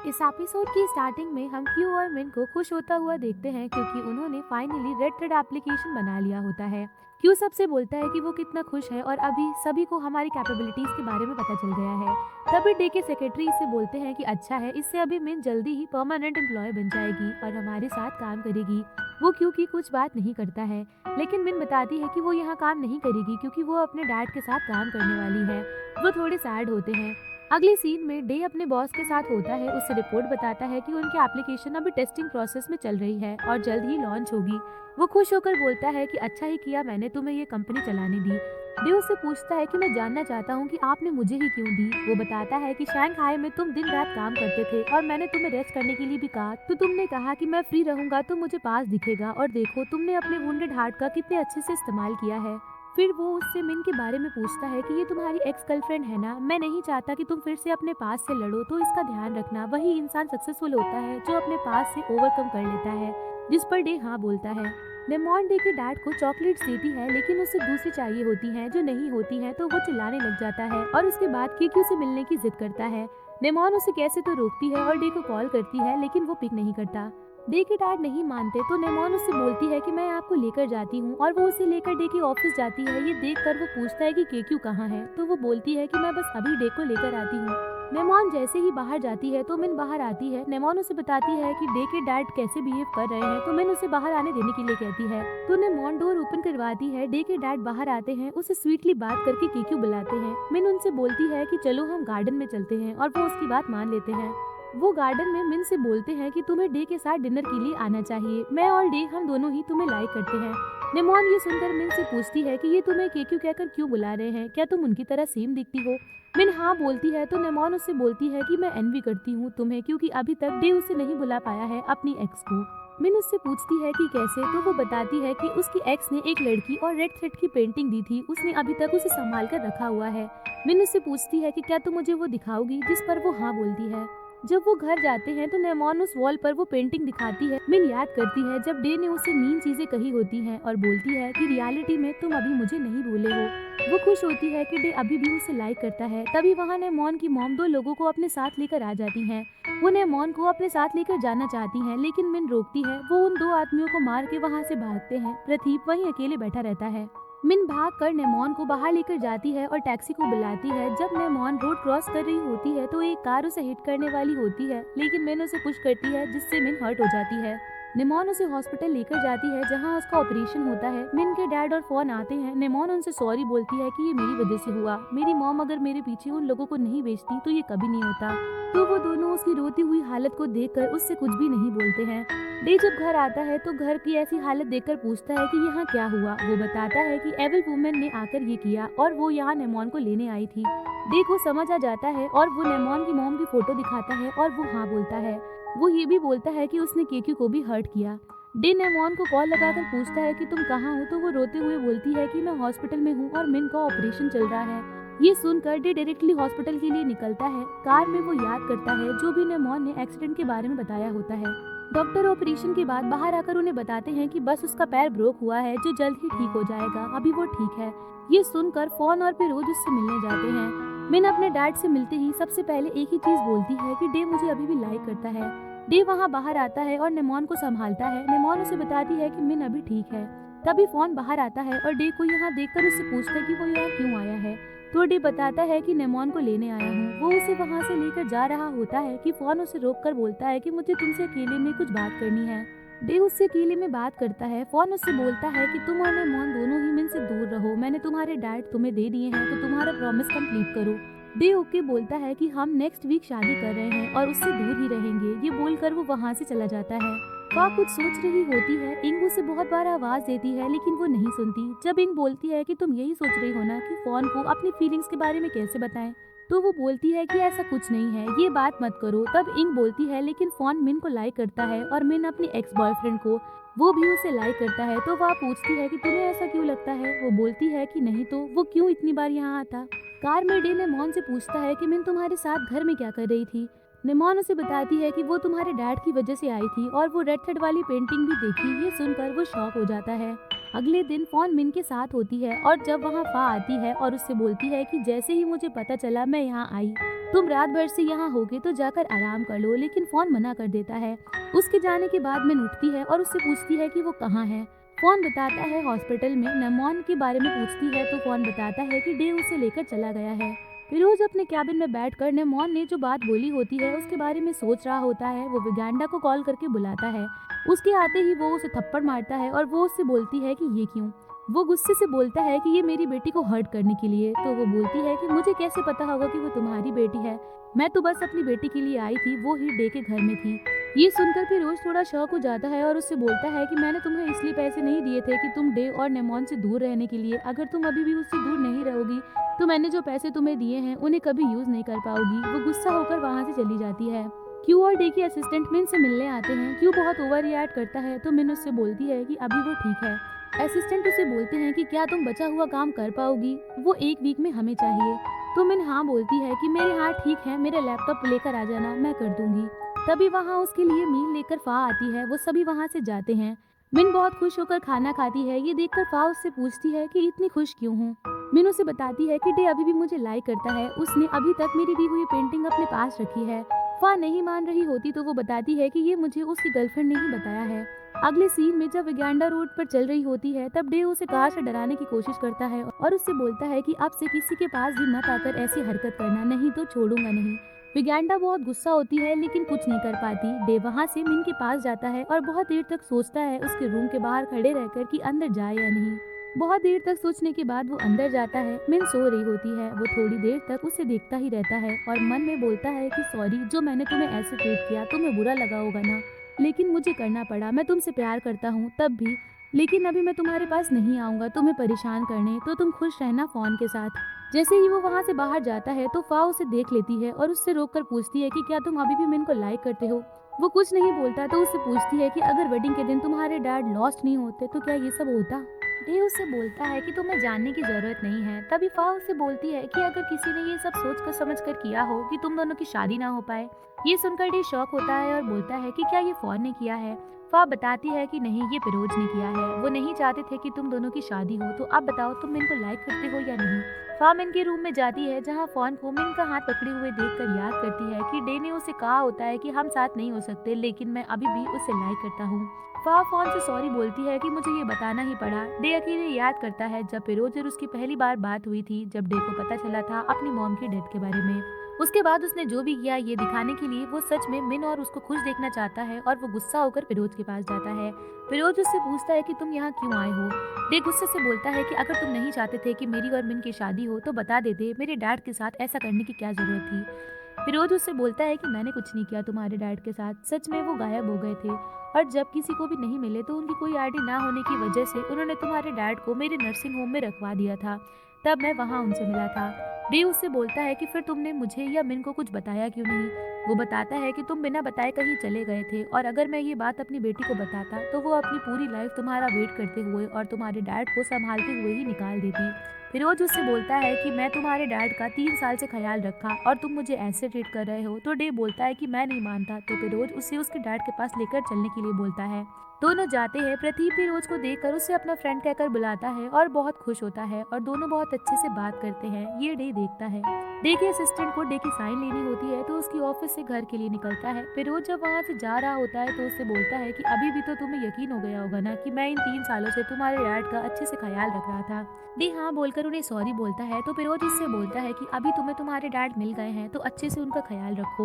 इस एपिसोड की स्टार्टिंग में हम क्यू और मिन को खुश होता हुआ देखते हैं क्योंकि उन्होंने फाइनली रेड थ्रेड एप्लीकेशन बना लिया होता है। क्यू सबसे बोलता है कि वो कितना खुश है और अभी सभी को हमारी कैपेबिलिटीज के बारे में पता चल गया है। तभी डे के सेक्रेटरी इससे बोलते हैं कि अच्छा है, इससे अभी मिन जल्दी ही परमानेंट एम्प्लॉय बन जाएगी और हमारे साथ काम करेगी। वो क्यू की कुछ बात नहीं करता है, लेकिन मिन बताती है कि वो यहाँ काम नहीं करेगी क्योंकि वो अपने डैड के साथ काम करने वाली है। वो थोड़े सैड होते हैं। अगली सीन में डे अपने बॉस के साथ होता है, उससे रिपोर्ट बताता है कि उनकी एप्लीकेशन अभी टेस्टिंग प्रोसेस में चल रही है और जल्द ही लॉन्च होगी। वो खुश होकर बोलता है कि अच्छा ही किया मैंने तुम्हें ये कंपनी चलाने दी। डे उससे पूछता है कि मैं जानना चाहता हूँ कि आपने मुझे ही क्यों दी। वो बताता है कि शंघाई में तुम दिन रात काम करते थे और मैंने तुम्हें रेस्ट करने के लिए भी कहा, तो तुमने कहा कि मैं फ्री रहूंगा तो मुझे पास दिखेगा, और देखो तुमने अपने वुंडेड हार्ट का कितने अच्छे से इस्तेमाल किया है। फिर वो उससे मिन के बारे में पूछता है कि ये तुम्हारी एक्स गर्लफ्रेंड है ना, मैं नहीं चाहता कि तुम फिर से अपने पास से लड़ो, तो इसका ध्यान रखना। वही इंसान सक्सेसफुल होता है जो अपने पास से ओवरकम कर लेता है। जिस पर डे हाँ बोलता है। नेमोन डे के डैड को चॉकलेट्स देती है, लेकिन उसे दूसरी चाहिए होती हैं जो नहीं होती हैं, तो वो चिल्लाने लग जाता है और उसके बाद केक्यू से मिलने की जिद करता है। नेमोन उसे कैसे तो रोकती है और डे को कॉल करती है, लेकिन वो पिक नहीं करता। डे के डैड नहीं मानते तो नेमोन उससे बोलती है कि मैं आपको लेकर जाती हूँ, और वो उसे लेकर डे के ऑफिस जाती है। ये देखकर वो पूछता है कि केक्यू कहाँ है, तो वो बोलती है कि मैं बस अभी डे को लेकर आती हूँ। नेमोन जैसे ही बाहर जाती है तो मिन बाहर आती है। नेमोन उसे बताती है कि डे के डैड कैसे बिहेव कर रहे हैं, तो मिन उसे बाहर आने देने के लिए कहती है। तो नेमोन डोर ओपन करवाती है। डे के डैड बाहर आते हैं, उसे स्वीटली बात करके केक्यू बुलाते हैं। मिन उनसे बोलती है कि चलो हम गार्डन में चलते हैं, और वो उसकी बात मान लेते हैं। वो गार्डन में मिन से बोलते हैं कि तुम्हें डे के साथ डिनर के लिए आना चाहिए, मैं और डे हम दोनों ही तुम्हें लाइक करते हैं। नेमोन ये सुनकर मिन से पूछती है कि ये तुम्हें केक्यू कहकर क्यों बुला रहे हैं, क्या तुम उनकी तरह सेम दिखती हो। मिन हाँ बोलती है तो नेमोन उससे बोलती है कि मैं एनवी करती हूँ तुम्हें, क्योंकि अभी तक डे उसे नहीं बुला पाया है अपनी एक्स को। मिन उससे पूछती है कि कैसे, तो वो बताती है कि उसकी एक्स ने एक लड़की और रेड थ्रेड की पेंटिंग दी थी, उसने अभी तक उसे संभाल कर रखा हुआ है। मिन उससे पूछती है कि क्या तुम मुझे वो दिखाओगी, जिस पर वो हाँ बोलती है। जब वो घर जाते हैं तो नेमोन उस वॉल पर वो पेंटिंग दिखाती है। मिन याद करती है जब डे ने उसे मीन चीजें कही होती हैं, और बोलती है कि रियलिटी में तुम अभी मुझे नहीं भूले हो। वो खुश होती है कि डे अभी भी उसे लाइक करता है। तभी वहाँ नेमोन की मॉम दो लोगों को अपने साथ लेकर आ जाती हैं। वो नेमोन को अपने साथ लेकर जाना चाहती हैं, लेकिन मिन रोकती है। वो उन दो आदमियों को मार के वहाँ से भागते हैं। प्रदीप वहीं अकेले बैठा रहता है। मिन भाग कर नेमोन को बाहर लेकर जाती है और टैक्सी को बुलाती है। जब नेमोन रोड क्रॉस कर रही होती है तो एक कार उसे हिट करने वाली होती है, लेकिन मिन उसे पुश करती है, जिससे मिन हर्ट हो जाती है। नेमोन उसे हॉस्पिटल लेकर जाती है जहां उसका ऑपरेशन होता है। मिन के डैड और फोन आते हैं। नेमोन उनसे सॉरी बोलती है कि ये मेरी वजह से हुआ, मेरी मॉम अगर मेरे पीछे उन लोगों को नहीं भेजती तो ये कभी नहीं होता। तो वो दोनों उसकी रोती हुई हालत को देखकर उससे कुछ भी नहीं बोलते हैं। डे जब घर आता है तो घर की ऐसी हालत देखकर पूछता है कि यहाँ क्या हुआ। वो बताता है कि एविल वुमेन ने आकर ये किया और वो यहाँ नेमोन को लेने आई थी। डे को समझ आ जाता है और वो नेमोन की मॉम की फोटो दिखाता है और वो हाँ बोलता है। वो ये भी बोलता है कि उसने केक्यू को भी हर्ट किया। डे नेमोन को कॉल लगाकर पूछता है कि तुम कहाँ हो, तो वो रोते हुए बोलती है कि मैं हॉस्पिटल में हूँ और मिन का ऑपरेशन चल रहा है। ये सुनकर डे डायरेक्टली हॉस्पिटल के लिए निकलता है। कार में वो याद करता है जो भी नेमोन ने एक्सीडेंट के बारे में बताया होता है। डॉक्टर ऑपरेशन के बाद बाहर आकर उन्हें बताते हैं कि बस उसका पैर ब्रोक हुआ है, जो जल्द ही ठीक हो जाएगा, अभी वो ठीक है। ये सुनकर फोन और फिरोज उससे मिलने जाते हैं। मिन अपने डैड से मिलते ही सबसे पहले एक ही चीज बोलती है कि डे मुझे अभी भी लाइक करता है। डे वहाँ बाहर आता है और नेमोन को संभालता है। नेमोन उसे बताती है कि मिन अभी ठीक है। तभी फोन बाहर आता है और डे को यहाँ देखकर उससे पूछता है कि वो यहाँ क्यों आया है। तो डे बताता है कि नेमोन को लेने आया हूँ। वो उसे वहाँ से लेकर जा रहा होता है कि फोन उसे रोककर बोलता है कि मुझे तुमसे अकेले में कुछ बात करनी है। डे उससे अकेले में बात करता है। फोन उससे बोलता है कि तुम और नेमोन दोनों ही मिन से दूर रहो, मैंने तुम्हारे डैड तुम्हें दे दिए हैं, तो तुम्हारा प्रॉमिस कंप्लीट करो। डे ओके बोलता है कि हम नेक्स्ट वीक शादी कर रहे हैं और उससे दूर ही रहेंगे। ये बोलकर वो वहाँ से चला जाता है। वह कुछ सोच रही होती है। इंग उसे बहुत बार आवाज देती है, लेकिन वो नहीं सुनती। जब इंग बोलती है कि तुम यही सोच रही हो ना कि फोन को अपनी फीलिंग्स के बारे में कैसे बताएं, तो वो बोलती है कि ऐसा कुछ नहीं है, ये बात मत करो। तब इंग बोलती है लेकिन फोन मिन को लाइक करता है और मिन अपनी एक्स बॉयफ्रेंड को, वो भी उसे लाइक करता है। तो वह पूछती है कि तुम्हें ऐसा क्यों लगता है। वो बोलती है कि नहीं तो वो क्यों इतनी बार यहाँ आता। कार में डे नेमोन से पूछता है कि मिन तुम्हारे साथ घर में क्या कर रही थी। नेमोन उसे बताती है कि वो तुम्हारे डैड की वजह से आई थी और वो रेड थ्रेड वाली पेंटिंग भी देखी। ये सुनकर वो शॉक हो जाता है। अगले दिन फोन मिन के साथ होती है और जब वहाँ फा आती है और उससे बोलती है कि जैसे ही मुझे पता चला मैं यहाँ आई, तुम रात भर से यहाँ होगे तो जाकर आराम कर लो, लेकिन फोन मना कर देता है। उसके जाने के बाद मिन उठती है और उससे पूछती है कि वो कहाँ है। फोन बताता है हॉस्पिटल में। नमोन के बारे में पूछती है तो फोन बताता है कि डे उसे लेकर चला गया है। फिरोज अपने कैबिन में बैठकर नमोन ने जो बात बोली होती है उसके बारे में सोच रहा होता है। वो विगांडा को कॉल करके बुलाता है। उसके आते ही वो उसे थप्पड़ मारता है और वो उससे बोलती है कि ये क्यों। वो गुस्से से बोलता है कि ये मेरी बेटी को हर्ट करने के लिए। तो वो बोलती है कि मुझे कैसे पता होगा कि वो तुम्हारी बेटी है, मैं तो बस अपनी बेटी के लिए आई थी, वो ही डे के घर में थी। ये सुनकर फिरोज थोड़ा शॉक हो जाता है और उससे बोलता है कि मैंने तुम्हें इसलिए पैसे नहीं दिए थे कि तुम डे और नेमोन से दूर रहने के लिए। अगर तुम अभी भी उससे दूर नहीं रहोगी तो मैंने जो पैसे तुम्हें दिए हैं उन्हें कभी यूज नहीं कर पाओगी। वो गुस्सा होकर वहाँ से चली जाती है। क्यू और डे के असिस्टेंट मिन से मिलने आते हैं। क्यू बहुत ओवर रिएक्ट करता है तो मिन उससे बोलती है कि अभी वो ठीक है। असिस्टेंट उसे बोलते हैं कि क्या तुम बचा हुआ काम कर पाओगी, वो एक वीक में हमें चाहिए। तो मिन हाँ बोलती है कि मेरे हाँ ठीक है, मेरा लैपटॉप लेकर आ जाना, मैं कर दूंगी। तभी वहाँ उसके लिए मील लेकर फा आती है। वो सभी वहाँ से जाते हैं। मिन बहुत खुश होकर खाना खाती है। ये देखकर फा उससे पूछती है कि इतनी खुश क्यों हूँ। मिन उसे बताती है कि डे अभी भी मुझे लाइक करता है, उसने अभी तक मेरी दी हुई पेंटिंग अपने पास रखी है। फा नहीं मान रही होती तो वो बताती है कि ये मुझे उसकी गर्लफ्रेंड ने ही बताया है। अगले सीन में जब विगांडा रोड पर चल रही होती है तब डे उसे कार से डराने की कोशिश करता है और उससे बोलता है कि अब से किसी के पास भी मत आकर ऐसी हरकत करना, नहीं तो छोड़ूंगा नहीं। विगांडा बहुत गुस्सा होती है लेकिन कुछ नहीं कर पाती। डे वहाँ से मिन के पास जाता है और बहुत देर तक सोचता है उसके रूम के बाहर खड़े रहकर कि अंदर जाए या नहीं। बहुत देर तक सोचने के बाद वो अंदर जाता है। मिन सो रही होती है। वो थोड़ी देर तक उसे देखता ही रहता है और मन में बोलता है कि सॉरी, जो मैंने तुम्हें ऐसे ट्रीट किया तुम्हें बुरा लगा होगा ना, लेकिन मुझे करना पड़ा। मैं तुमसे प्यार करता हूँ तब भी, लेकिन अभी मैं तुम्हारे पास नहीं आऊंगा तुम्हें परेशान करने, तो तुम खुश रहना फोन के साथ। जैसे ही वो वहाँ से बाहर जाता है तो फा उसे देख लेती है और उससे रोककर पूछती है कि क्या तुम अभी भी मिन को लाइक करते हो। वो कुछ नहीं बोलता तो उससे पूछती है कि अगर वेडिंग के दिन तुम्हारे डैड लॉस्ट नहीं होते तो क्या ये सब होता। डे उससे बोलता है कि तुम्हें जानने की जरूरत नहीं है। तभी फा उससे बोलती है कि अगर किसी ने ये सब सोच कर समझ कर किया हो कि तुम दोनों की शादी ना हो पाए। ये सुनकर डे शॉक होता है और बोलता है कि क्या ये फॉर ने किया है। फा बताती है कि नहीं, ये फिरोज ने किया है। वो नहीं चाहते थे कि तुम दोनों की शादी हो। तो अब बताओ, तुम मिन को लाइक करते हो या नहीं। फा मिन के रूम में जाती है जहाँ फॉन को मिन का हाथ पकड़े हुए देखकर याद करती है कि डे ने उसे कहा होता है कि हम साथ नहीं हो सकते, लेकिन मैं अभी भी उसे लाइक करता हूँ। फा फोन से सॉरी बोलती है कि मुझे ये बताना ही पड़ा। डे अकेले याद करता है जब फिरोज और उसकी पहली बार बात हुई थी, जब डे को पता चला था अपनी मॉम की डेथ के बारे में। उसके बाद उसने जो भी किया ये दिखाने के लिए वो सच में मिन और उसको खुश देखना चाहता है और वो गुस्सा होकर फिरोज के पास जाता है। फिरोज उससे पूछता है कि तुम यहाँ क्यों आए हो। डे गुस्से से बोलता है कि अगर तुम नहीं चाहते थे कि मेरी और मिन की शादी हो तो बता देते, मेरे डैड के साथ ऐसा करने की क्या जरूरत थी। फिरोज उससे बोलता है कि मैंने कुछ नहीं किया तुम्हारे डैड के साथ, सच में वो गायब हो गए थे और जब किसी को भी नहीं मिले तो उनकी कोई आईडी ना होने की वजह से उन्होंने तुम्हारे डैड को मेरे नर्सिंग होम में रखवा दिया था। तब मैं वहाँ उनसे मिला था। डे उससे बोलता है कि फिर तुमने मुझे या मिन को कुछ बताया क्यों नहीं। वो बताता है कि तुम बिना बताए कहीं चले गए थे और अगर मैं ये बात अपनी बेटी को बताता तो वो अपनी पूरी लाइफ तुम्हारा वेट करते हुए और तुम्हारे डैड को संभालते हुए ही निकाल देती। फिरोज उससे बोलता है कि मैं तुम्हारे डैड का 3 साल से ख्याल रखा और तुम मुझे ऐसे ट्रीट कर रहे हो। तो डे बोलता है कि मैं नहीं मानता। तो फिरोज उसे उसके डैड के पास लेकर चलने के लिए बोलता है। दोनों जाते हैं। प्रतीक फिरोज को देखकर उसे अपना फ्रेंड कहकर बुलाता है और बहुत खुश होता है और दोनों बहुत अच्छे से बात करते हैं। ये डे देखता है। डे के असिस्टेंट को डे की साइन लेनी होती है तो उसकी ऑफिस से घर के लिए निकलता है। फिरोज जब वहाँ से जा रहा होता है तो उससे बोलता है कि अभी भी तो तुम्हें यकीन हो गया होगा ना कि मैं इन 3 सालों से तुम्हारे डैड का अच्छे से ख्याल रख रहा था। डे हाँ बोलकर उन्हें सॉरी बोलता है तो फिरोज उससे बोलता है कि अभी तुम्हें तुम्हारे डैड मिल गए हैं तो अच्छे से उनका ख्याल रखो।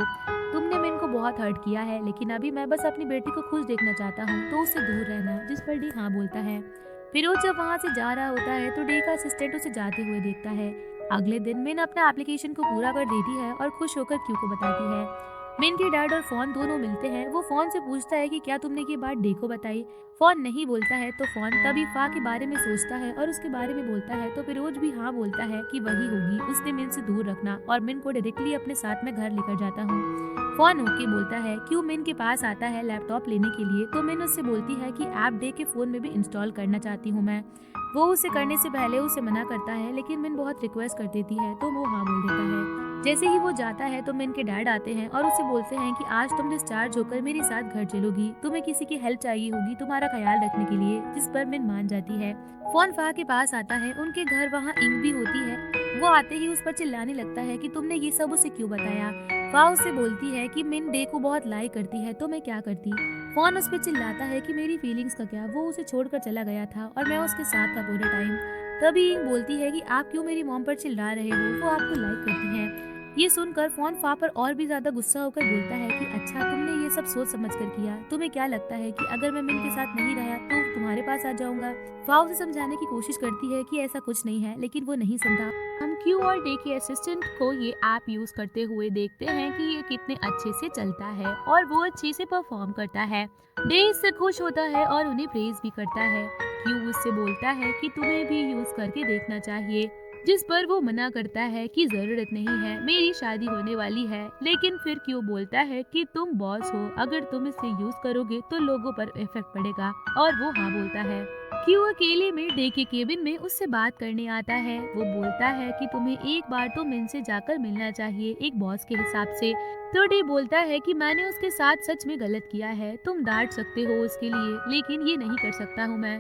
तुमने मिन को बहुत हर्ट किया है, लेकिन अभी मैं बस अपनी बेटी को खुश देखना चाहता हूँ, तो उससे दूर रहना। जिस पर डे हाँ बोलता है। फिरोज जब वहाँ से जा रहा होता है तो डे का असिस्टेंट उसे जाते हुए देखता है। अगले दिन मिन अपना एप्लीकेशन को पूरा कर देती है और खुश होकर क्यू को बताती है। मिन के डैड और फोन दोनों मिलते हैं। वो फोन से पूछता है कि क्या तुमने ये बात डे को बताई। फोन नहीं बोलता है तो फोन तभी फा के बारे में सोचता है और उसके बारे में बोलता है तो फिरोज भी हाँ बोलता है कि वही होगी, उसने मिन से दूर रखना और मिन को डायरेक्टली अपने साथ में घर लेकर जाता हूँ। फोन ओके बोलता है। क्यू मिन के पास आता है लैपटॉप लेने के लिए, तो मिन उससे बोलती है कि ऐप डे के फोन में भी इंस्टॉल करना चाहती हूँ मैं। वो उसे करने से पहले उसे मना करता है, लेकिन मिन बहुत रिक्वेस्ट कर देती है तो वो हाँ बोल देता है। जैसे ही वो जाता है तो मिन के डैड आते हैं और उसे बोलते हैं कि आज तुम डिस्चार्ज होकर मेरे साथ घर चलोगी, तुम्हें किसी की हेल्प चाहिए होगी तुम्हारा ख्याल रखने के लिए, जिस पर मिन मान जाती है। फोन फा के पास आता है, उनके घर वहाँ इंक भी होती है। वो आते ही उस पर चिल्लाने लगता है कि तुमने ये सब उसे क्यों बताया। फा उससे बोलती है कि मिन डे को बहुत लाइक करती है तो मैं क्या करती। फोन उस पर चिल्लाता है कि मेरी फीलिंग्स का क्या, वो उसे छोड़कर चला गया था और मैं उसके साथ था पूरे टाइम। तभी इंक बोलती है कि आप क्यों मेरी मॉम पर चिल्ला रहे हो, वो आपको लाइक करती है। ये सुनकर फोन फा पर और भी ज्यादा गुस्सा होकर बोलता है कि अच्छा तुमने ये सब सोच समझ कर किया, तुम्हें क्या लगता है कि अगर मैं मिन के साथ नहीं रहा तो तुम्हारे पास आ जाऊंगा। फा उसे समझाने की कोशिश करती है कि ऐसा कुछ नहीं है, लेकिन वो नहीं सुनता। हम क्यू और डे के असिस्टेंट को ये ऐप यूज करते हुए देखते हैं कि ये कितने अच्छे से चलता है और वो अच्छे से परफॉर्म करता है। डे इससे खुश होता है और उन्हें प्रेज भी करता है। क्यू उससे बोलता है कि तुम्हें भी यूज करके देखना चाहिए, जिस पर वो मना करता है कि जरूरत नहीं है, मेरी शादी होने वाली है। लेकिन फिर क्यों बोलता है कि तुम बॉस हो, अगर तुम इसे यूज करोगे तो लोगों पर इफेक्ट पड़ेगा, और वो हाँ बोलता है। क्यों अकेले में डे के केबिन में उससे बात करने आता है। वो बोलता है कि तुम्हें एक बार तो मिन से जाकर मिलना चाहिए एक बॉस के हिसाब से। तो डे बोलता है कि मैंने उसके साथ सच में गलत किया है, तुम डांट सकते हो उसके लिए, लेकिन ये नहीं कर सकता हूँ मैं।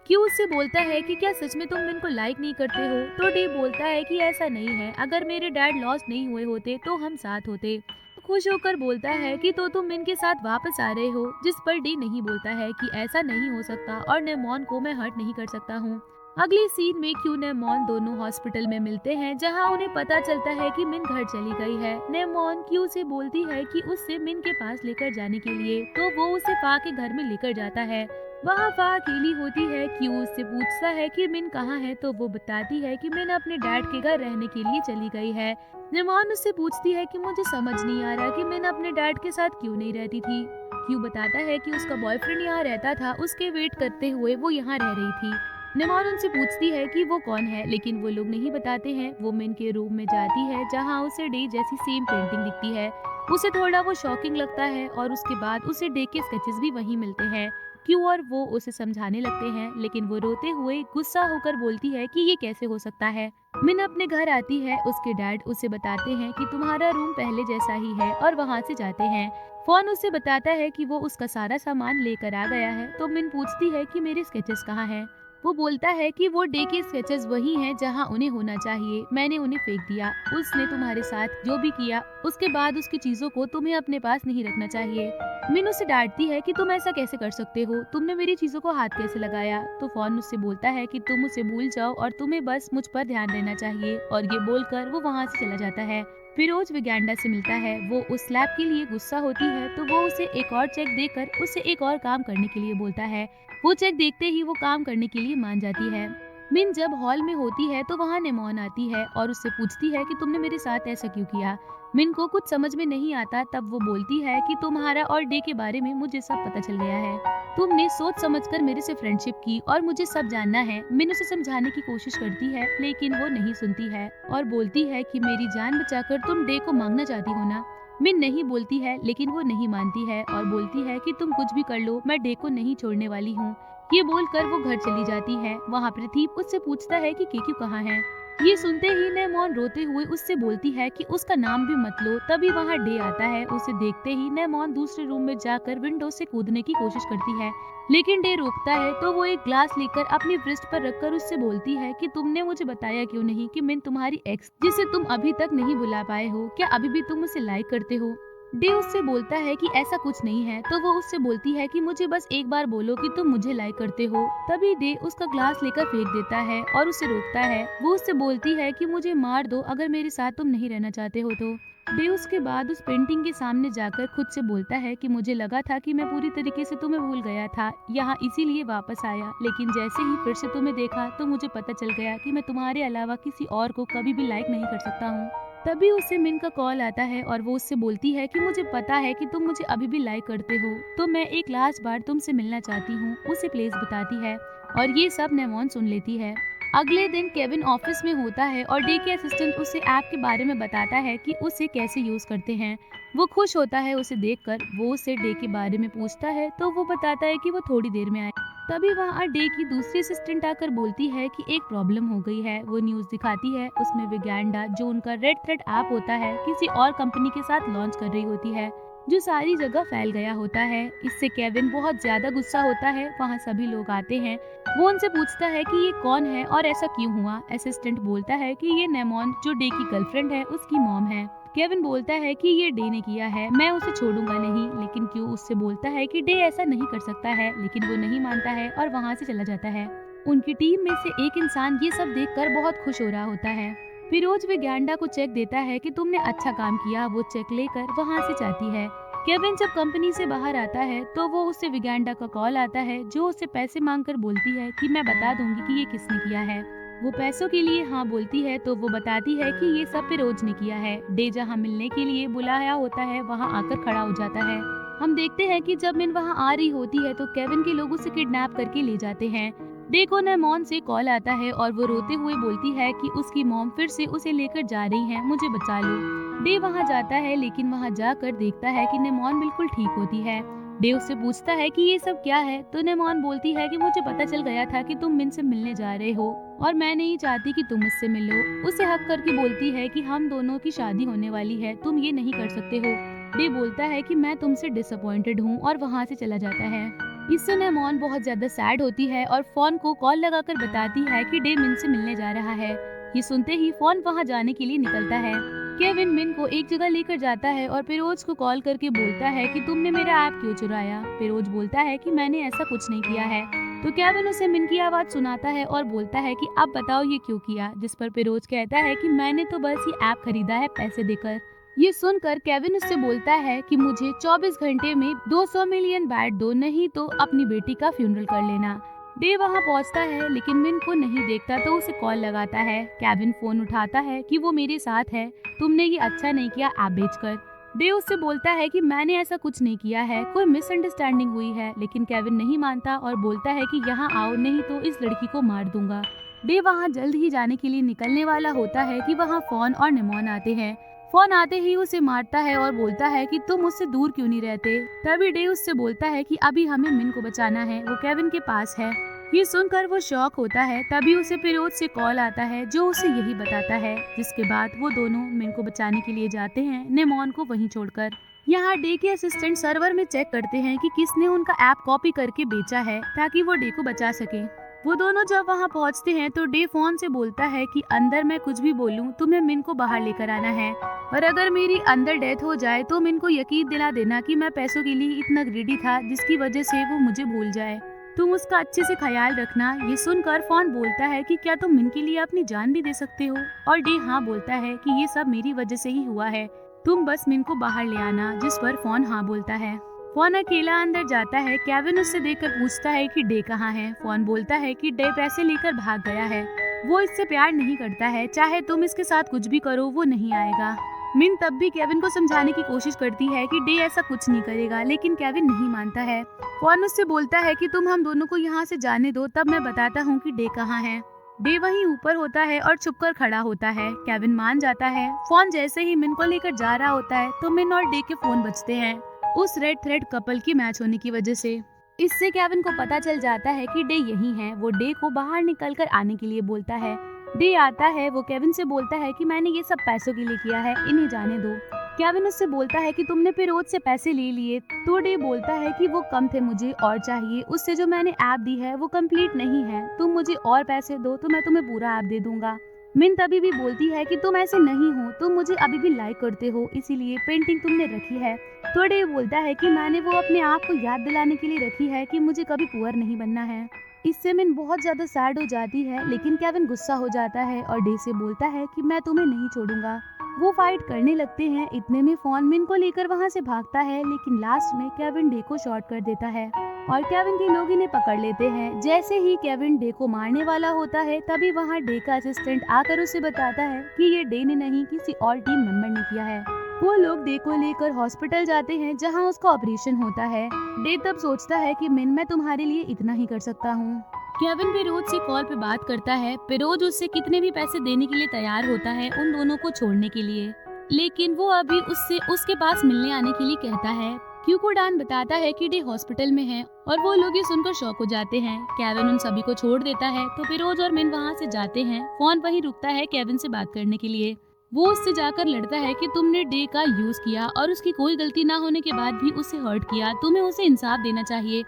क्यों उससे बोलता है कि क्या सच में तुम मिन को लाइक नहीं करते हो। तो डे बोलता है कि ऐसा नहीं है, अगर मेरे डैड लॉस्ट नहीं हुए होते तो हम साथ होते। खुश होकर बोलता है कि तो तुम मिन के साथ वापस आ रहे हो, जिस पर डे नहीं बोलता है कि ऐसा नहीं हो सकता और नेमोन को मैं हर्ट नहीं कर सकता हूँ। अगली सीन में क्यू नेमोन दोनों हॉस्पिटल में मिलते हैं, जहाँ उन्हें पता चलता है कि मिन घर चली गई है। नेमोन क्यू से बोलती है कि उससे मिन के पास लेकर जाने के लिए, तो वो उसे फा के घर में लेकर जाता है। वहाँ फा अकेली होती है। क्यू उससे पूछता है कि मिन कहाँ है, तो वो बताती है कि मिन अपने डैड के घर रहने के लिए चली गई है। निमोन उससे पूछती है कि मुझे समझ नहीं आ रहा कि मिन अपने डैड के साथ क्यों नहीं रहती थी। क्यू बताता है कि उसका बॉयफ्रेंड यहाँ रहता था, उसके वेट करते हुए वो यहाँ रह रही थी। निमोन उनसे पूछती है कि वो कौन है, लेकिन वो लोग नहीं बताते हैं। वो मिन के रूम में जाती है, जहाँ उसे डे जैसी सेम पेंटिंग दिखती है। उसे थोड़ा वो शॉकिंग लगता है और उसके बाद उसे डे के स्केचेस भी वहीं मिलते हैं। क्यू और वो उसे समझाने लगते हैं, लेकिन वो रोते हुए गुस्सा होकर बोलती है कि ये कैसे हो सकता है। मिन अपने घर आती है, उसके डैड उसे बताते हैं कि तुम्हारा रूम पहले जैसा ही है और वहाँ से जाते हैं। फोन उसे बताता है कि वो उसका सारा सामान लेकर आ गया है। तो मिन पूछती है कि मेरे स्केचेस कहाँ हैं। वो बोलता है कि वो डे के स्केचेस वही हैं जहाँ उन्हें होना चाहिए, मैंने उन्हें फेंक दिया। उसने तुम्हारे साथ जो भी किया उसके बाद उसकी चीजों को तुम्हें अपने पास नहीं रखना चाहिए। मिन उसे डांटती है कि तुम ऐसा कैसे कर सकते हो, तुमने मेरी चीजों को हाथ कैसे लगाया। तो फोन उससे बोलता है कि तुम उसे भूल जाओ और तुम्हें बस मुझ पर ध्यान देना चाहिए, और ये बोलकर वो वहाँ से चला जाता है। फिरोज विगैंडा से मिलता है। वो उस लैब के लिए गुस्सा होती है, तो वो उसे एक और चेक देकर उसे एक और काम करने के लिए बोलता है। वो चेक देखते ही वो काम करने के लिए मान जाती है। मिन जब हॉल में होती है तो वहाँ नेमोन आती है और उससे पूछती है कि तुमने मेरे साथ ऐसा क्यों किया। मिन को कुछ समझ में नहीं आता, तब वो बोलती है कि तुम्हारा और डे के बारे में मुझे सब पता चल गया है। तुमने सोच समझकर मेरे से फ्रेंडशिप की और मुझे सब जानना है। मिन उसे समझाने की कोशिश करती है, लेकिन वो नहीं सुनती है और बोलती है कि मेरी जान बचाकर तुम डे को मांगना चाहती हो ना। मिन नहीं बोलती है, लेकिन वो नहीं मानती है और बोलती है कि तुम कुछ भी कर लो, मैं डे को नहीं छोड़ने वाली हूँ। ये बोलकर वो घर चली जाती है। वहाँ प्रदीप उससे पूछता है कि केक्यू कहाँ है। ये सुनते ही नेमोन रोते हुए उससे बोलती है कि उसका नाम भी मत लो। तभी वहाँ डे आता है। उसे देखते ही नेमोन दूसरे रूम में जाकर विंडो से कूदने की कोशिश करती है, लेकिन डे रोकता है। तो वो एक ग्लास लेकर अपनी ब्रेस्ट पर रखकर उससे बोलती है कि तुमने मुझे बताया क्यों नहीं कि मिन तुम्हारी एक्स, जिसे तुम अभी तक नहीं बुला पाए हो, क्या अभी भी तुम उसे लाइक करते हो। डे उससे बोलता है कि ऐसा कुछ नहीं है। तो वो उससे बोलती है कि मुझे बस एक बार बोलो कि तुम मुझे लाइक करते हो। तभी डे उसका ग्लास लेकर फेंक देता है और उसे रोकता है। वो उससे बोलती है कि मुझे मार दो अगर मेरे साथ तुम नहीं रहना चाहते हो तो। डे उसके बाद उस पेंटिंग के सामने जाकर खुद से बोलता है कि मुझे लगा था कि मैं पूरी तरीके से तुम्हें भूल गया था, यहाँ इसीलिए वापस आया, लेकिन जैसे ही फिर से तुम्हें देखा तो मुझे पता चल गया कि मैं तुम्हारे अलावा किसी और को कभी भी लाइक नहीं कर सकता हूँ। तभी उसे मिन का कॉल आता है और वो उससे बोलती है कि मुझे पता है कि तुम मुझे अभी भी लाइक करते हो, तो मैं एक लास्ट बार तुमसे मिलना चाहती हूँ। उसे प्लेस बताती है और ये सब नेमोन सुन लेती है। अगले दिन केविन ऑफिस में होता है और डे के असिस्टेंट उसे ऐप के बारे में बताता है कि उसे कैसे यूज करते हैं। वो खुश होता है उसे देखकर। वो उससे डे के बारे में पूछता है तो वो बताता है कि वो थोड़ी देर में आए। तभी वहाँ डे की दूसरी असिस्टेंट आकर बोलती है कि एक प्रॉब्लम हो गई है। वो न्यूज दिखाती है, उसमें विगैंडा जो उनका रेड थ्रेड ऐप होता है किसी और कंपनी के साथ लॉन्च कर रही होती है, जो सारी जगह फैल गया होता है। इससे केविन बहुत ज्यादा गुस्सा होता है। वहाँ सभी लोग आते हैं। वो उनसे पूछता है कि ये कौन है और ऐसा क्यों हुआ। असिस्टेंट बोलता है कि ये नेमोन जो डे की गर्लफ्रेंड है उसकी मॉम है। केविन बोलता है कि ये डे ने किया है, मैं उसे छोड़ूंगा नहीं। लेकिन क्यों उससे बोलता है कि डे ऐसा नहीं कर सकता है, लेकिन वो नहीं मानता है और वहाँ से चला जाता है। उनकी टीम में से एक इंसान ये सब देखकर बहुत खुश हो रहा होता है। फिरोज विज्ञांडा को चेक देता है कि तुमने अच्छा काम किया। वो चेक लेकर वहाँ से जाती है। केविन जब कंपनी से बाहर आता है तो वो उससे विज्ञांडा का कॉल आता है जो उससे पैसे मांगकर बोलती है कि मैं बता दूंगी कि ये किसने किया है। वो पैसों के लिए हाँ बोलती है तो वो बताती है कि ये सब फिरोज ने किया है। डे जहाँ मिलने के लिए बुलाया होता है वहाँ आकर खड़ा हो जाता है। हम देखते हैं कि जब मिन वहाँ आ रही होती है तो केविन के लोग उसे किडनैप करके ले जाते हैं। डे को नेमोन से कॉल आता है और वो रोते हुए बोलती है कि उसकी मॉम फिर से उसे लेकर जा रही है, मुझे बचा लो। डे वहाँ जाता है लेकिन वहाँ जाकर देखता है कि नेमोन बिल्कुल ठीक होती है। डे उससे पूछता है कि ये सब क्या है तो नेमोन बोलती है कि मुझे पता चल गया था कि तुम मिन से मिलने जा रहे हो और मैं नहीं चाहती कि तुम मुझसे मिलो। उसे हक करके बोलती है कि हम दोनों की शादी होने वाली है, तुम ये नहीं कर सकते हो। डे बोलता है कि मैं तुमसे डिसअपॉइंटेड हूँ और वहाँ से चला जाता है। इससे नेमोन बहुत ज्यादा सैड होती है और फोन को कॉल लगाकर बताती है कि डे मिन से मिलने जा रहा है। ये सुनते ही फोन वहाँ जाने के लिए निकलता है। केविन मिन को एक जगह लेकर जाता है और फिरोज को कॉल करके बोलता है कि तुमने मेरा ऐप क्यों चुराया। फिरोज बोलता है कि मैंने ऐसा कुछ नहीं किया है। तो केविन उसे मिन की आवाज सुनाता है और बोलता है कि अब बताओ ये क्यों किया। जिस पर फिरोज कहता है कि मैंने तो बस ये ऐप खरीदा है पैसे देकर। ये सुनकर केविन उससे बोलता है कि मुझे 24 घंटे में 200 मिलियन बैट दो, नहीं तो अपनी बेटी का फ्यूनरल कर लेना। डे वहाँ पहुँचता है लेकिन मिन को नहीं देखता तो उसे कॉल लगाता है। केविन फोन उठाता है कि वो मेरे साथ है, तुमने ये अच्छा नहीं किया ऐप बेचकर। डे उससे बोलता है कि मैंने ऐसा कुछ नहीं किया है, कोई मिसअंडरस्टैंडिंग हुई है। लेकिन केविन नहीं मानता और बोलता है कि यहाँ आओ नहीं तो इस लड़की को मार दूंगा। डे वहाँ जल्द ही जाने के लिए निकलने वाला होता है कि वहाँ फोन और नेमोन आते हैं। फोन आते ही उसे मारता है और बोलता है कि तुम मुझसे दूर क्यों नहीं रहते। तभी डे उससे बोलता है कि अभी हमें मिन को बचाना है, वो केविन के पास है। ये सुनकर वो शॉक होता है। तभी उसे फिरोज से कॉल आता है जो उसे यही बताता है। जिसके बाद वो दोनों मिन को बचाने के लिए जाते हैं, नेमोन को वहीं छोड़कर। यहाँ डे के असिस्टेंट सर्वर में चेक करते हैं कि किसने उनका ऐप कॉपी करके बेचा है ताकि वो डे को बचा सके। वो दोनों जब वहाँ पहुँचते हैं तो डे फोन से बोलता है कि अंदर मैं कुछ भी बोलूँ तुम्हें मिन को बाहर लेकर आना है, और अगर मेरी अंदर डेथ हो जाए तो मिन को यकीन दिला देना कि मैं पैसों के लिए इतना ग्रीडी था जिसकी वजह से वो मुझे भूल जाए। तुम उसका अच्छे से ख्याल रखना। ये सुनकर फोन बोलता है कि क्या तुम मिन के लिए अपनी जान भी दे सकते हो, और डे हाँ बोलता है कि ये सब मेरी वजह से ही हुआ है, तुम बस मिन को बाहर ले आना। जिस पर फोन हाँ बोलता है। फोन अकेला अंदर जाता है। केविन उससे देखकर पूछता है कि डे कहाँ है। फोन बोलता है कि डे पैसे लेकर भाग गया है, वो इससे प्यार नहीं करता है, चाहे तुम इसके साथ कुछ भी करो वो नहीं आएगा। मिन तब भी केविन को समझाने की कोशिश करती है कि डे ऐसा कुछ नहीं करेगा, लेकिन केविन नहीं मानता है। फोन उससे बोलता है कि तुम हम दोनों को यहाँ से जाने दो, तब मैं बताता हूँ कि डे कहाँ है। डे वहीं ऊपर होता है और छुपकर खड़ा होता है। केविन मान जाता है। फोन जैसे ही मिन को लेकर जा रहा होता है तो मिन और डे के फोन बजते हैं, उस रेड थ्रेड कपल की मैच होने की वजह से। इससे केविन को पता चल जाता है कि डे यहीं है। वो डे को बाहर निकलकर आने के लिए बोलता है। डे आता है। वो केविन से बोलता है कि मैंने ये सब पैसों के लिए किया है, इन्हें जाने दो। केविन उससे बोलता है कि तुमने फिरोज से पैसे ले लिए। तो डे बोलता है कि वो कम थे, मुझे और चाहिए, उससे जो मैंने ऐप दी है वो कंप्लीट नहीं है, तुम मुझे और पैसे दो तो मैं तुम्हें पूरा ऐप दे दूंगा। मिन तभी भी बोलती है कि तुम ऐसे नहीं हो, तुम मुझे अभी भी लाइक करते हो, इसीलिए पेंटिंग तुमने रखी है। तो डे बोलता है कि मैंने वो अपने आप को याद दिलाने के लिए रखी है कि मुझे कभी पुअर नहीं बनना है। इससे मिन बहुत ज्यादा सैड हो जाती है, लेकिन केविन गुस्सा हो जाता है और डे से बोलता है कि मैं तुम्हें नहीं छोड़ूंगा। वो फाइट करने लगते हैं। इतने में फोन मिन को लेकर वहाँ से भागता है, लेकिन लास्ट में केविन डे को शॉट कर देता है। और केविन के लोग इन्हें पकड़ लेते हैं। जैसे ही केविन डे को मारने वाला होता है तभी वहाँ डे का असिस्टेंट आकर उसे बताता है कि ये डे ने नहीं किसी और टीम मेंबर ने किया है। वो लोग डे को लेकर हॉस्पिटल जाते हैं जहाँ उसका ऑपरेशन होता है। डे तब सोचता है कि मैं तुम्हारे लिए इतना ही कर सकता हूँ। केविन पिरोज से कॉल पे बात करता है। पिरोज उससे कितने भी पैसे देने के लिए तैयार होता है उन दोनों को छोड़ने के लिए, लेकिन वो अभी उससे उसके पास मिलने आने के लिए कहता है। क्यू को डान बताता है कि डे हॉस्पिटल में है और वो लोग ये सुनकर शॉक हो जाते हैं। केविन उन सभी को छोड़ देता है तो पिरोज और मिन वहाँ से जाते हैं। फोन वहीं रुकता है केविन से बात करने के लिए। वो उससे जाकर लड़ता है कि तुमने डे का यूज किया और उसकी कोई गलती ना होने के बाद भी उसे हर्ट किया, तुम्हें उसे इंसाफ देना चाहिए।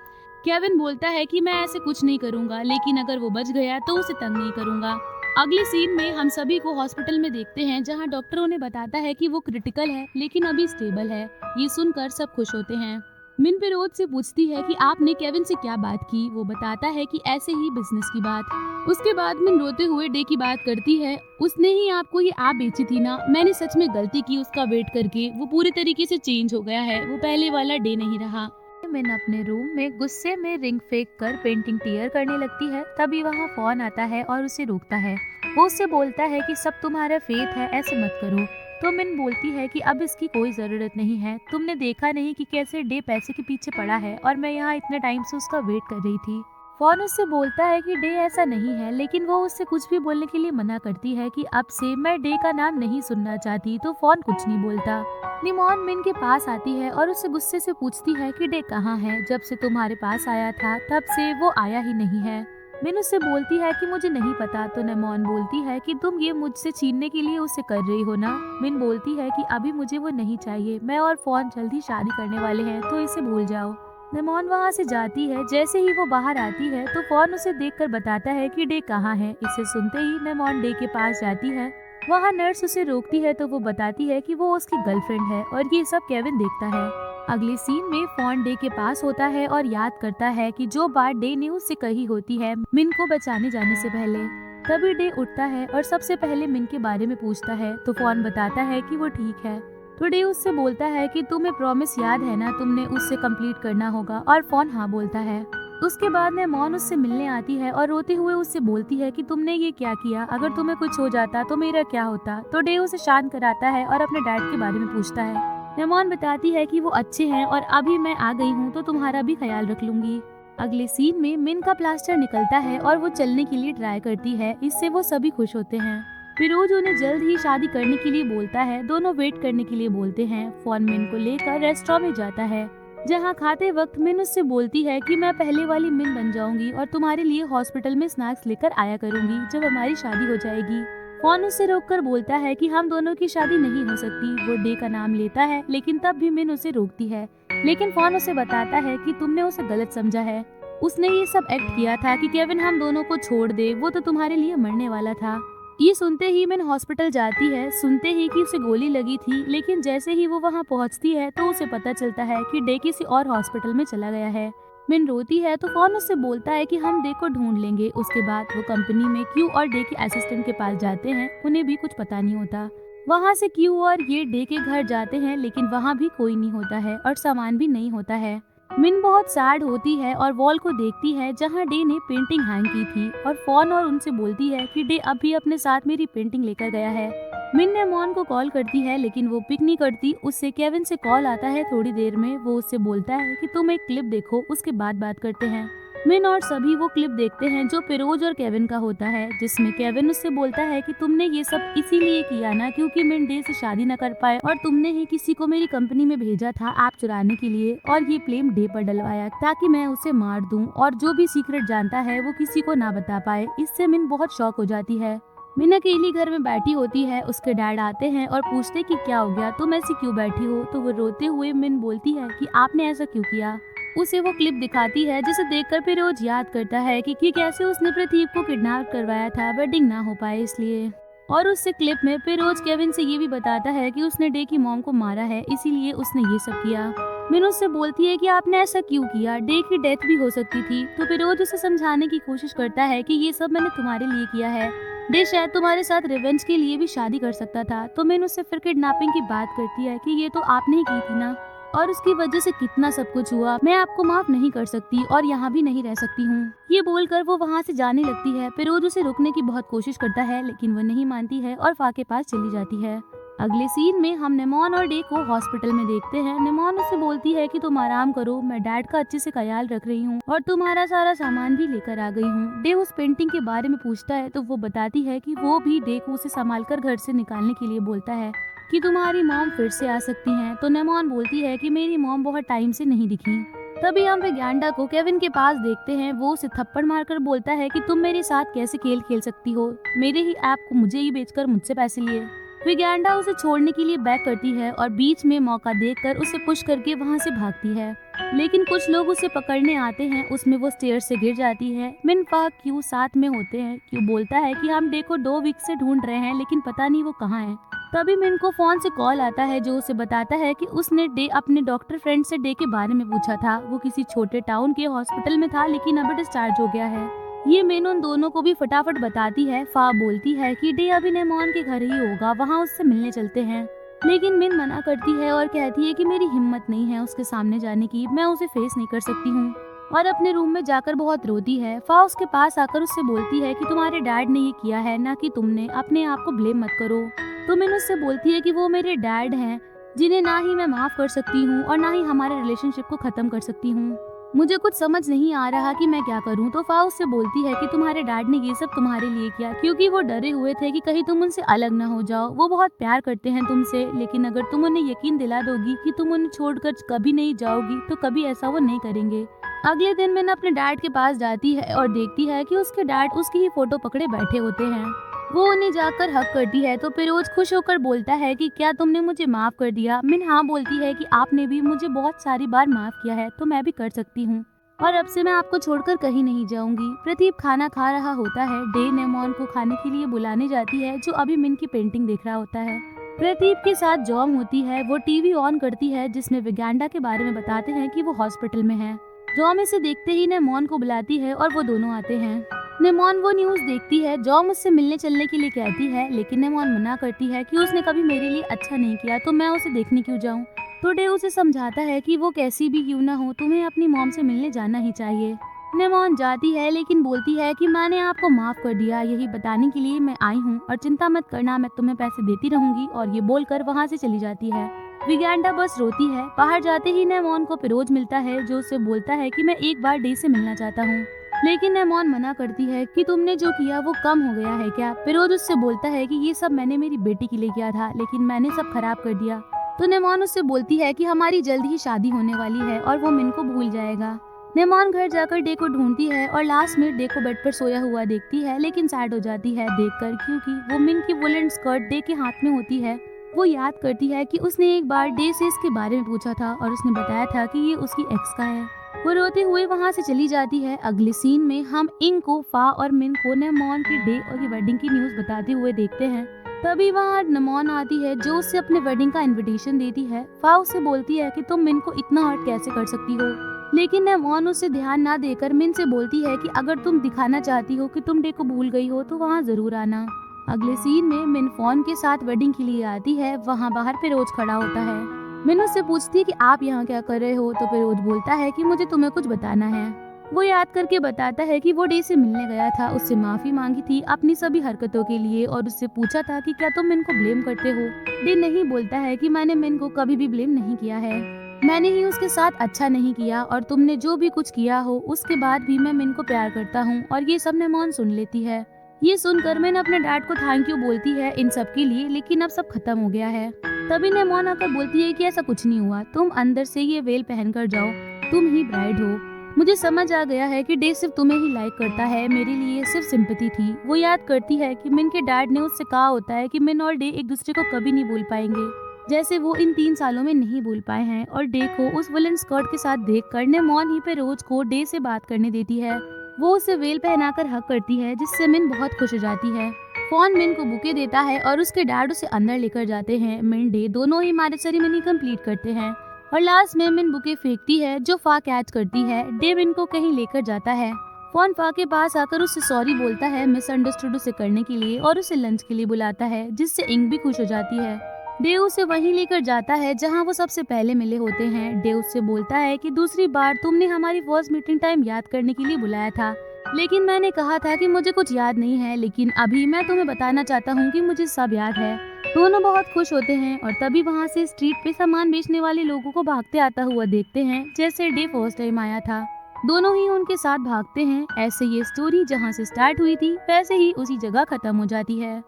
केविन बोलता है कि मैं ऐसे कुछ नहीं करूंगा, लेकिन अगर वो बच गया तो उसे तंग नहीं करूंगा। अगले सीन में हम सभी को हॉस्पिटल में देखते हैं जहां डॉक्टरों ने बताता है कि वो क्रिटिकल है लेकिन अभी स्टेबल है। ये सुनकर सब खुश होते हैं। मिन पिरोज से पूछती है कि आपने केविन से क्या बात की। वो बताता है कि ऐसे ही बिजनेस की बात। उसके बाद मिन रोते हुए डे की बात करती है। उसने ही आपको ये आप बेची थी ना, मैंने सच में गलती की उसका वेट करके। वो पूरी तरीके से चेंज हो गया है, वो पहले वाला डे नहीं रहा। मिन अपने रूम में गुस्से में रिंग फेंक कर पेंटिंग टीयर करने लगती है। तभी वहाँ फोन आता है और उसे रोकता है। वो उससे बोलता है कि सब तुम्हारा फेथ है, ऐसे मत करो। तो मिन बोलती है कि अब इसकी कोई जरूरत नहीं है। तुमने देखा नहीं कि कैसे डे पैसे के पीछे पड़ा है और मैं यहाँ इतने टाइम से उसका वेट कर रही थी। फोन उससे बोलता है कि डे ऐसा नहीं है, लेकिन वो उससे कुछ भी बोलने के लिए मना करती है कि अब से मैं डे का नाम नहीं सुनना चाहती। तो फोन कुछ नहीं बोलता। निमोन मिन के पास आती है और उससे गुस्से से पूछती है कि डे कहाँ है। जब से तुम्हारे पास आया था तब से वो आया ही नहीं है। मिन उससे बोलती है कि मुझे नहीं पता। तो निमोन बोलती है कि तुम ये मुझसे छीनने के लिए उसे कर रही हो ना। मिन बोलती है कि अभी मुझे वो नहीं चाहिए, मैं और फोन जल्दी शादी करने वाले हैं, तो इसे भूल जाओ। निमोन वहाँ से जाती है। जैसे ही वो बाहर आती है तो फोन उसे देखकर बताता है कि डे कहाँ है। इसे सुनते ही निमोन डे के पास जाती है। वहाँ नर्स उसे रोकती है तो वो बताती है कि वो उसकी गर्लफ्रेंड है और ये सब केविन देखता है। अगले सीन में फोन डे के पास होता है और याद करता है कि जो बात डे ने उससे कही होती है मिन को बचाने जाने से पहले। तभी डे उठता है और सबसे पहले मिन के बारे में पूछता है तो फोन बताता है कि वो ठीक है। तो डे उससे बोलता है कि तुम्हें प्रॉमिस याद है ना, तुमने उससे कंप्लीट करना होगा। और फोन हाँ बोलता है। उसके बाद निमोन उससे मिलने आती है और रोते हुए उससे बोलती है कि तुमने ये क्या किया, अगर तुम्हें कुछ हो जाता तो मेरा क्या होता। तो डे उसे शांत कराता है और अपने डैड के बारे में पूछता है। निमोन बताती है कि वो अच्छे हैं और अभी मैं आ गई हूँ तो तुम्हारा भी ख्याल रख लूंगी। अगले सीन में मिन का प्लास्टर निकलता है और वो चलने के लिए ट्राई करती है। इससे वो सभी खुश होते हैं। फिरोज उन्हें जल्द ही शादी करने के लिए बोलता है। दोनों वेट करने के लिए बोलते हैं। फोन मिन को लेकर रेस्टोरेंट में जाता है जहाँ खाते वक्त मिन उससे बोलती है कि मैं पहले वाली मिन बन जाऊंगी और तुम्हारे लिए हॉस्पिटल में स्नैक्स लेकर आया करूंगी जब हमारी शादी हो जाएगी। फोन उससे रोककर बोलता है कि हम दोनों की शादी नहीं हो सकती। वो डे का नाम लेता है लेकिन तब भी मिन उसे रोकती है। लेकिन फोन उसे बताता है कि तुमने उसे गलत समझा है। उसने ये सब एक्ट किया था कि केविन हम दोनों को छोड़ दे, वो तो तुम्हारे लिए मरने वाला था। ये सुनते ही मिन हॉस्पिटल जाती है, सुनते ही कि उसे गोली लगी थी। लेकिन जैसे ही वो वहाँ पहुँचती है तो उसे पता चलता है कि डे किसी और हॉस्पिटल में चला गया है। मिन रोती है तो फोन उससे बोलता है कि हम डे को ढूंढ लेंगे। उसके बाद वो कंपनी में क्यू और डे के असिस्टेंट के पास जाते हैं। उन्हें भी कुछ पता नहीं होता। वहाँ से क्यू और ये डे के घर जाते हैं लेकिन वहाँ भी कोई नहीं होता है और सामान भी नहीं होता है। मिन बहुत सैड होती है और वॉल को देखती है जहाँ डे ने पेंटिंग हैंग की थी और फोन और उनसे बोलती है कि डे अभी अपने साथ मेरी पेंटिंग लेकर गया है। मिन ने मॉन को कॉल करती है लेकिन वो पिक नहीं करती। उससे केविन से कॉल आता है थोड़ी देर में। वो उससे बोलता है कि तुम एक क्लिप देखो, उसके बाद बात करते हैं। मिन और सभी वो क्लिप देखते हैं जो फिरोज और केविन का होता है, जिसमें केविन उससे बोलता है कि तुमने ये सब इसीलिए किया ना क्योंकि मिन डे से शादी न कर पाए और तुमने ही किसी को मेरी कंपनी में भेजा था आप चुराने के लिए और ये ब्लेम डे पर डलवाया ताकि मैं उसे मार दूं और जो भी सीक्रेट जानता है वो किसी को ना बता पाए। इससे मिन बहुत शॉक हो जाती है। मिन अकेली घर में बैठी होती है। उसके डैड आते हैं और पूछते कि क्या हो गया, तुम ऐसी क्यों बैठी हो। तो वो रोते हुए मिन बोलती है कि आपने ऐसा क्यों किया। उसे वो क्लिप दिखाती है जिसे देखकर फिरोज याद करता है कि कैसे उसने प्रतीक को किडनैप करवाया था वेडिंग ना हो पाए इसलिए। और उससे क्लिप में फिरोज केविन से ये भी बताता है कि उसने डे की मॉम को मारा है इसीलिए उसने ये सब किया। मिन उससे बोलती है कि आपने ऐसा क्यों किया, डे की डेथ भी हो सकती थी। तो फिरोज उसे समझाने की कोशिश करता है कि ये सब मैंने तुम्हारे लिए किया है, डे शायद तुम्हारे साथ रिवेंज के लिए भी शादी कर सकता था। तो मिन उससे फिर किडनैपिंग की बात करती है कि ये तो आपने ही की थी ना। और उसकी वजह से कितना सब कुछ हुआ। मैं आपको माफ नहीं कर सकती और यहाँ भी नहीं रह सकती हूँ। ये बोलकर वो वहाँ से जाने लगती है। फिरोज उसे रोकने की बहुत कोशिश करता है लेकिन वो नहीं मानती है और फा के पास चली जाती है। अगले सीन में हम नेमोन और डे को हॉस्पिटल में देखते हैं। नेमोन उससे बोलती है कि तुम आराम करो, मैं डैड का अच्छे से ख्याल रख रही हूँ और तुम्हारा सारा सामान भी लेकर आ गई हूँ। डे उस पेंटिंग के बारे में पूछता है तो वो बताती है कि वो भी डे को उसे संभाल कर घर से निकालने के लिए बोलता है कि तुम्हारी मॉम फिर से आ सकती हैं। तो नेमोन बोलती है कि मेरी मॉम बहुत टाइम से नहीं दिखी। तभी हम विज्ञांडा को केविन के पास देखते हैं। वो उसे थप्पड़ मारकर बोलता है कि तुम मेरे साथ कैसे खेल खेल सकती हो, मेरे ही ऐप को मुझे ही बेचकर मुझसे पैसे लिए। विज्ञांडा उसे छोड़ने के लिए बैक करती है और बीच में मौका देखकर उसे पुश करके वहां से भागती है, लेकिन कुछ लोग उसे पकड़ने आते हैं। उसमें वो स्टेयर से गिर जाती है। मिन फा क्यू साथ में होते हैं। क्यू बोलता है कि हम डे को 2 वीक से ढूंढ रहे हैं लेकिन पता नहीं वो कहाँ है। तभी मिन को फोन से कॉल आता है जो उसे बताता है कि उसने डे अपने डॉक्टर फ्रेंड से डे के बारे में पूछा था। वो किसी छोटे टाउन के हॉस्पिटल में था लेकिन अब डिस्चार्ज हो गया है। ये मिन उन दोनों को भी फटाफट बताती है। फा बोलती है कि डे अभी नेमोन के घर ही होगा, वहाँ उससे मिलने चलते हैं। लेकिन मिन मना करती है और कहती है कि मेरी हिम्मत नहीं है उसके सामने जाने की, मैं उसे फेस नहीं कर सकती हूँ, और अपने रूम में जाकर बहुत रोती है। फा उसके पास आकर उससे बोलती है कि तुम्हारे डैड ने ये किया है ना कि तुमने, अपने आप को ब्लेम मत करो। तो मिन उससे बोलती है कि वो मेरे डैड हैं जिन्हें ना ही मैं माफ कर सकती हूँ और ना ही हमारे रिलेशनशिप को खत्म कर सकती हूँ। मुझे कुछ समझ नहीं आ रहा कि मैं क्या करूं। तो फा उससे बोलती है कि तुम्हारे डैड ने ये सब तुम्हारे लिए किया क्योंकि वो डरे हुए थे कि कहीं तुम उनसे अलग ना हो जाओ। वो बहुत प्यार करते हैं तुमसे, लेकिन अगर तुम उन्हें यकीन दिला दोगी कि तुम उन्हें छोड़कर कभी नहीं जाओगी तो कभी ऐसा वो नहीं करेंगे। अगले दिन मैंने अपने डैड के पास जाती है और देखती है कि उसके डैड उसकी ही फोटो पकड़े बैठे होते हैं। वो उन्हें जाकर हक करती है तो फिरोज खुश होकर बोलता है कि क्या तुमने मुझे माफ कर दिया। मिन हाँ बोलती है कि आपने भी मुझे बहुत सारी बार माफ किया है तो मैं भी कर सकती हूँ और अब से मैं आपको छोड़कर कहीं नहीं जाऊंगी। प्रदीप खाना खा रहा होता है। डे नेमोन को खाने के लिए बुलाने जाती है जो अभी मिन की पेंटिंग देख रहा होता है। प्रदीप के साथ जॉम होती है। वो टीवी ऑन करती है जिसमें विज्ञांडा के बारे में बताते हैं कि वो हॉस्पिटल में है। जॉम इसे देखते ही नेमोन को बुलाती है और वो दोनों आते हैं। नेमोन वो न्यूज देखती है। जॉम उससे मिलने चलने के लिए कहती है लेकिन नेमोन मना करती है कि उसने कभी मेरे लिए अच्छा नहीं किया तो मैं उसे देखने क्यों जाऊं। तो डे उसे समझाता है कि वो कैसी भी क्यों ना हो तुम्हें अपनी मॉम से मिलने जाना ही चाहिए। नेमोन जाती है लेकिन बोलती है कि मैंने आपको माफ कर दिया, यही बताने के लिए मैं आई हूँ और चिंता मत करना, मैं तुम्हें पैसे देती रहूंगी, और ये बोलकर वहाँ से चली जाती है। विज्ञांडा बस रोती है। बाहर जाते ही नेमोन को फिरोज मिलता है जो उसे बोलता है कि मैं एक बार डे से मिलना चाहता हूँ, लेकिन नेमोन मना करती है कि तुमने जो किया वो कम हो गया है क्या। फिरोज उससे बोलता है कि ये सब मैंने मेरी बेटी के लिए किया था लेकिन मैंने सब खराब कर दिया। तो नेमोन उससे बोलती है कि हमारी जल्द ही शादी होने वाली है और वो मिन को भूल जाएगा। नेमोन घर जाकर डे को ढूंढती है और लास्ट में डे को बेड पर सोया हुआ देखती है लेकिन सैड हो जाती है देखकर, क्योंकि वो मिन की वुलन स्कर्ट डे के हाथ में होती है। वो याद करती है कि उसने एक बार डे से इसके बारे में पूछा था और उसने बताया था कि ये उसकी एक्स का है। वो रोते हुए वहाँ से चली जाती है। अगले सीन में हम इंग को, फा और मिन को नेमोन की डे और वेडिंग की न्यूज बताते हुए देखते हैं। तभी वहाँ नेमोन आती है जो उससे अपने वेडिंग का इनविटेशन देती है। फा उससे बोलती है कि तुम मिन को इतना हर्ट कैसे कर सकती हो, लेकिन नेमोन उससे ध्यान ना देकर मिन से बोलती है कि अगर तुम दिखाना चाहती हो कि तुम डे को भूल गई हो तो वहाँ जरूर आना। अगले सीन में मिन फोन के साथ वेडिंग के लिए आती है। वहाँ बाहर फिरोज खड़ा होता है। मिन उससे पूछती है कि आप यहाँ क्या कर रहे हो, तो फिरोज बोलता है कि मुझे तुम्हें कुछ बताना है। वो याद करके बताता है कि वो डे से मिलने गया था, उससे माफी मांगी थी अपनी सभी हरकतों के लिए और उससे पूछा था कि क्या तुम मिन को ब्लेम करते हो। डे नहीं बोलता है कि मैंने मिन को कभी भी ब्लेम नहीं किया है, मैंने ही उसके साथ अच्छा नहीं किया और तुमने जो भी कुछ किया हो उसके बाद भी मैं मिन को प्यार करता हूँ। और ये सब नेमोन सुन लेती है। ये सुनकर मिन अपने डैड को थैंक यू बोलती है इन सब के लिए, लेकिन अब सब खत्म हो गया है। तभी नेमोन आकर बोलती है कि ऐसा कुछ नहीं हुआ, तुम अंदर से ये वेल पहन कर जाओ, तुम ही ब्राइड हो। मुझे समझ आ गया है कि डे सिर्फ तुम्हें ही लाइक करता है, मेरे लिए सिर्फ सिंपैथी थी। वो याद करती है कि मिन के डैड ने उससे कहा होता है कि मिन और डे एक दूसरे को कभी नहीं भूल पाएंगे, जैसे वो इन 3 सालों में नहीं भूल पाए हैं। और डे को उस वुलन स्कर्ट के साथ देखकर नेमोन ही पे रोज को डे से बात करने देती है। वो उसे वेल पहनाकर हक करती है जिससे मिन बहुत खुश हो जाती है। फोन मिन को बुके देता है और उसके डैड उसे अंदर लेकर जाते हैं। मिन डे दोनों ही मैरिज सेरेमनी कंप्लीट करते हैं और लास्ट में मिन बुके फेंकती है जो फा कैच करती है। डे मिन को कहीं लेकर जाता है। फोन फा के पास आकर उससे सॉरी बोलता है मिसअंडरस्टूड उसे करने के लिए और उसे लंच के लिए बुलाता है, जिससे इंग भी खुश हो जाती है। डेव उसे वहीं लेकर जाता है जहां वो सबसे पहले मिले होते हैं। डेव उससे बोलता है कि दूसरी बार तुमने हमारी फर्स्ट मीटिंग टाइम याद करने के लिए बुलाया था, लेकिन मैंने कहा था कि मुझे कुछ याद नहीं है, लेकिन अभी मैं तुम्हें बताना चाहता हूँ कि मुझे सब याद है। दोनों बहुत खुश होते हैं और तभी वहाँ से स्ट्रीट पे सामान बेचने वाले लोगों को भागते आता हुआ देखते हैं, जैसे डे फर्स्ट टाइम आया था। दोनों ही उनके साथ भागते हैं। ऐसे ये स्टोरी जहाँ से स्टार्ट हुई थी वैसे ही उसी जगह खत्म हो जाती है।